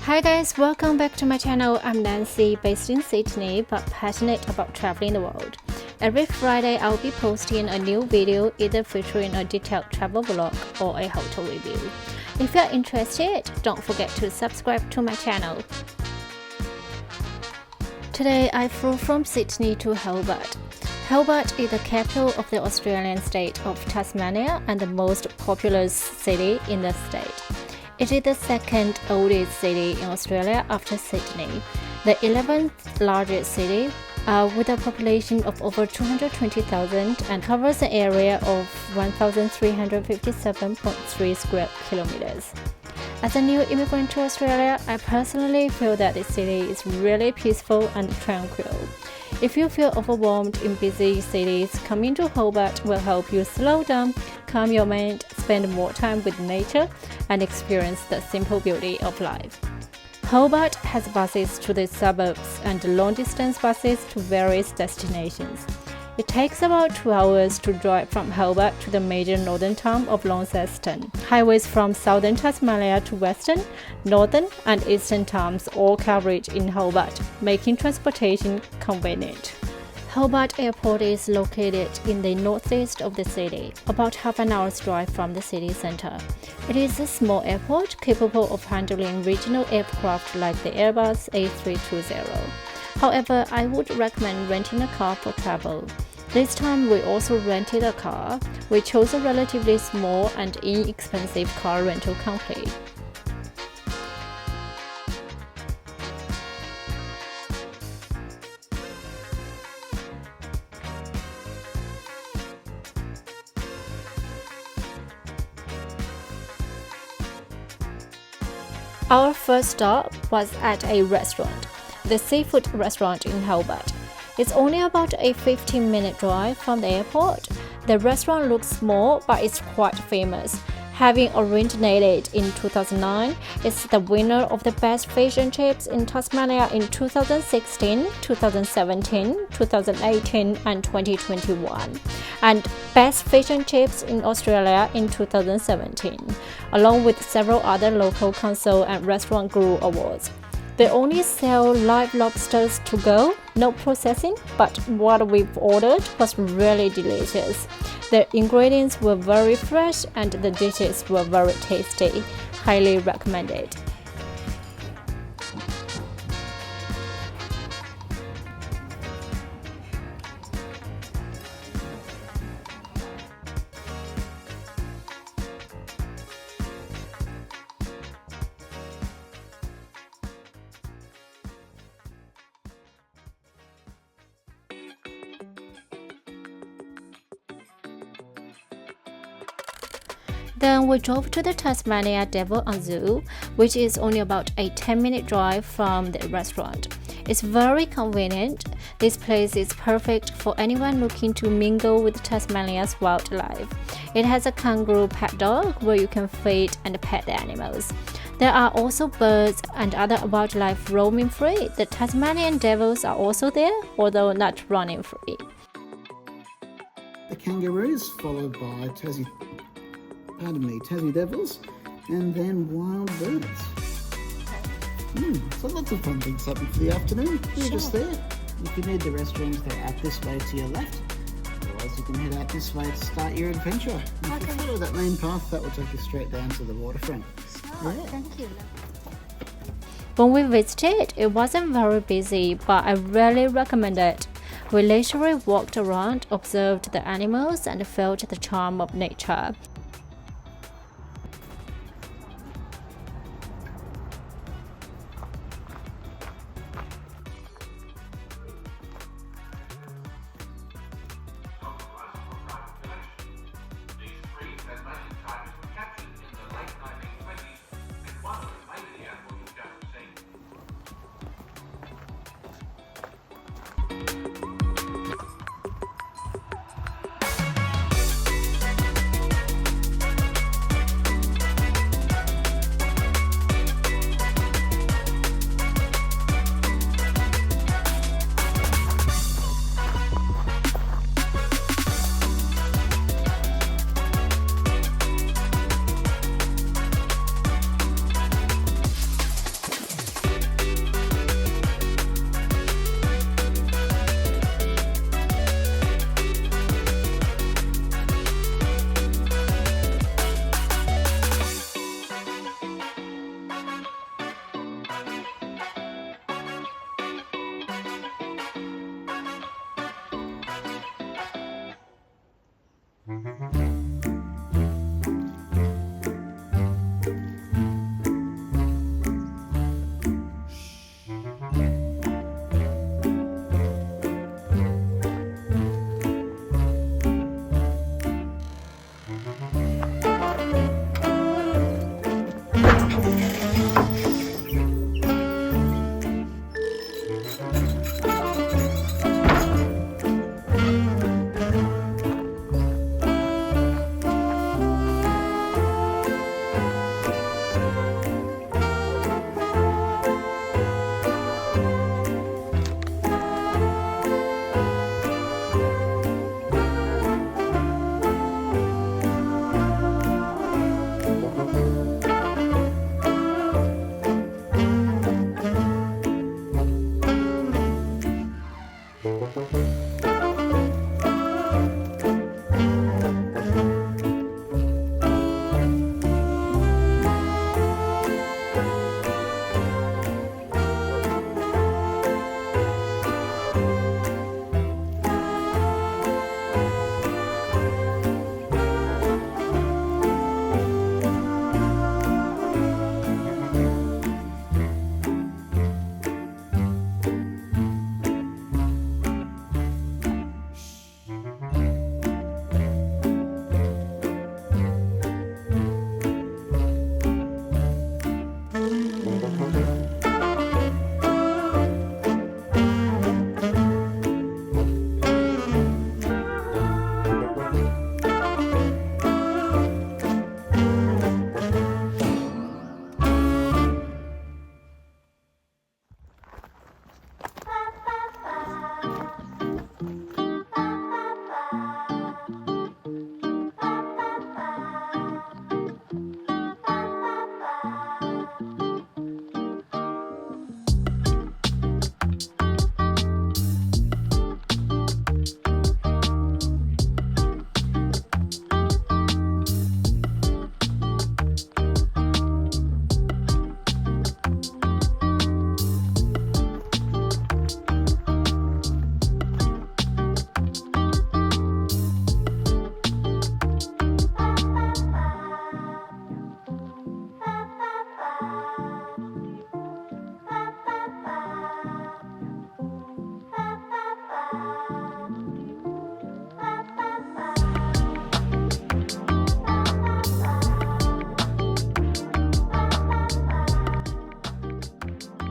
Hi guys, welcome back to my channel. I'm Nancy, based in Sydney but passionate about traveling the world. Every Friday I'll be posting a new video either featuring a detailed travel vlog or a hotel review. If you're interested, don't forget to subscribe to my channel. Today I flew from Sydney to Hobart. Hobart is the capital of the Australian state of Tasmania and the most populous city in the state. It is the second oldest city in Australia after Sydney, the 11th largest city, with a population of over 220,000 and covers an area of 1,357.3 square kilometers. As a new immigrant to Australia, I personally feel that the city is really peaceful and tranquil. If you feel overwhelmed in busy cities, coming to Hobart will help you slow down, calm your mind, spend more time with nature, and experience the simple beauty of life. Hobart has buses to the suburbs and long-distance buses to various destinations. It takes about 2 hours to drive from Hobart to the major northern town of Launceston. Highways from southern Tasmania to western, northern, and eastern towns all coverage in Hobart, making transportation convenient. Hobart Airport is located in the northeast of the city, about half an hour's drive from the city centre. It is a small airport capable of handling regional aircraft like the Airbus A320. However, I would recommend renting a car for travel. This time we also rented a car. We chose a relatively small and inexpensive car rental company. Our first stop was at a restaurant, the seafood restaurant in Hobart. It's only about a 15-minute drive from the airport. The restaurant looks small but it's quite famous. Having originated in 2009, it's the winner of the best fish and chips in Tasmania in 2016, 2017, 2018 and 2021, and best fish and chips in Australia in 2017, along with several other local council and restaurant guru awards. They only sell live lobsters to go, no processing, but what we've ordered was really delicious. The ingredients were very fresh and the dishes were very tasty. Highly recommended. Then we drove to the Tasmania Devil Unzoo, which is only about a 10-minute drive from the restaurant. It's very convenient. This place is perfect for anyone looking to mingle with Tasmania's wildlife. It has a kangaroo pet dog where you can feed and pet the animals. There are also birds and other wildlife roaming free. The Tasmanian devils are also there, although not running free. The kangaroos, followed by Tassie devils, and then wild birds. So lots of fun things happening for the afternoon. We're just there. If you need the restrooms, they're out this way to your left. Otherwise, you can head out this way to start your adventure. If you follow that main path, that will take you straight down to the waterfront. Sure, thank you. When we visited, it wasn't very busy, but I really recommend it. We literally walked around, observed the animals, and felt the charm of nature.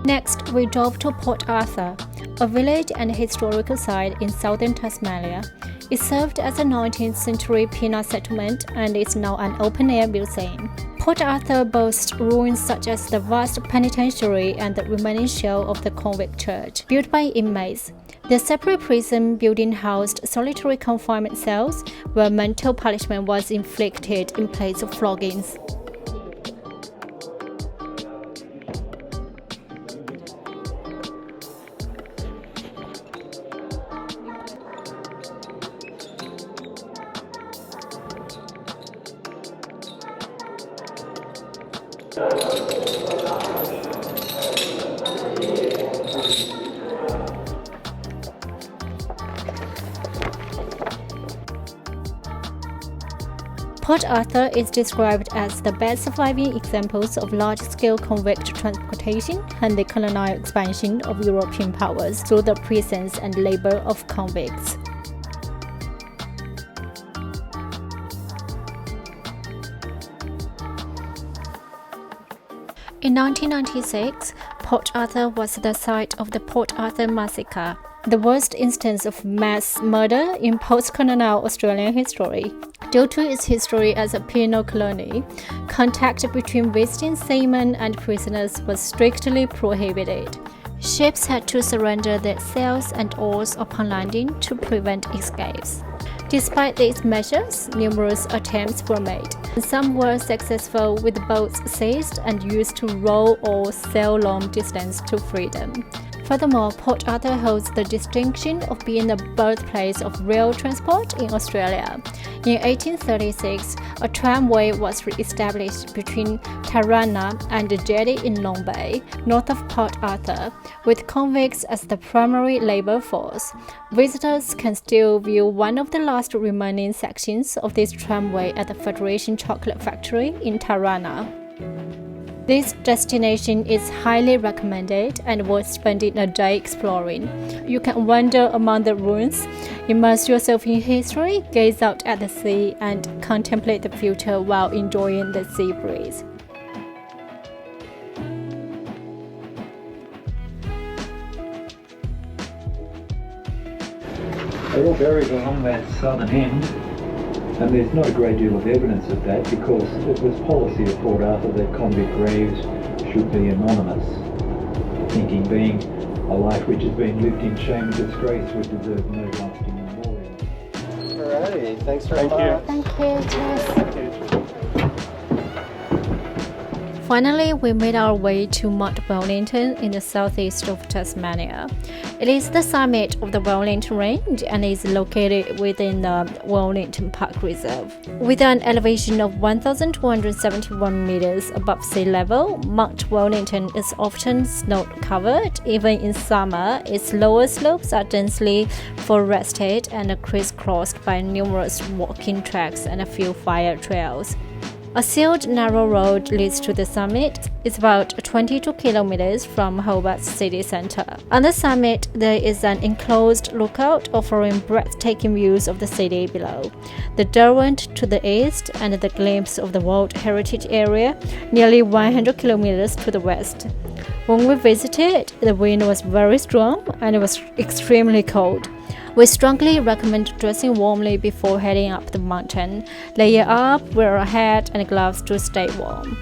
Next, we drove to Port Arthur, a village and historical site in southern Tasmania. It served as a 19th century penal settlement and is now an open-air museum. Port Arthur boasts ruins such as the vast penitentiary and the remaining shell of the convict church, built by inmates. The separate prison building housed solitary confinement cells where mental punishment was inflicted in place of floggings. Port Arthur is described as the best surviving examples of large-scale convict transportation and the colonial expansion of European powers through the presence and labor of convicts. In 1996, Port Arthur was the site of the Port Arthur Massacre, the worst instance of mass murder in post-colonial Australian history. Due to its history as a penal colony, contact between visiting seamen and prisoners was strictly prohibited. Ships had to surrender their sails and oars upon landing to prevent escapes. Despite these measures, numerous attempts were made. Some were successful, with boats seized and used to row or sail long distance to freedom. Furthermore, Port Arthur holds the distinction of being the birthplace of rail transport in Australia. In 1836, a tramway was re-established between Taranaki and the jetty in Long Bay, north of Port Arthur, with convicts as the primary labour force. Visitors can still view one of the last remaining sections of this tramway at the Federation Chocolate Factory in Taranaki. This destination is highly recommended and worth spending a day exploring. You can wander among the ruins, immerse yourself in history, gaze out at the sea, and contemplate the future while enjoying the sea breeze. They're all buried along that southern end, and there's not a great deal of evidence of that because it was policy of Port Arthur that convict graves should be anonymous, thinking being a life which has been lived in shame and disgrace would deserve no lasting memorial. Alrighty, thanks very much. Thank you. Cheers. Finally, we made our way to Mount Wellington in the southeast of Tasmania. It is the summit of the Wellington Range and is located within the Wellington Park Reserve. With an elevation of 1,271 meters above sea level, Mount Wellington is often snow-covered. Even in summer, its lower slopes are densely forested and crisscrossed by numerous walking tracks and a few fire trails. A sealed narrow road leads to the summit. It's about 22 kilometers from Hobart city centre. On the summit, there is an enclosed lookout offering breathtaking views of the city below, the Derwent to the east, and the glimpse of the World Heritage Area nearly 100 kilometers to the west. When we visited, the wind was very strong and it was extremely cold. We strongly recommend dressing warmly before heading up the mountain. Layer up, wear a hat and gloves to stay warm.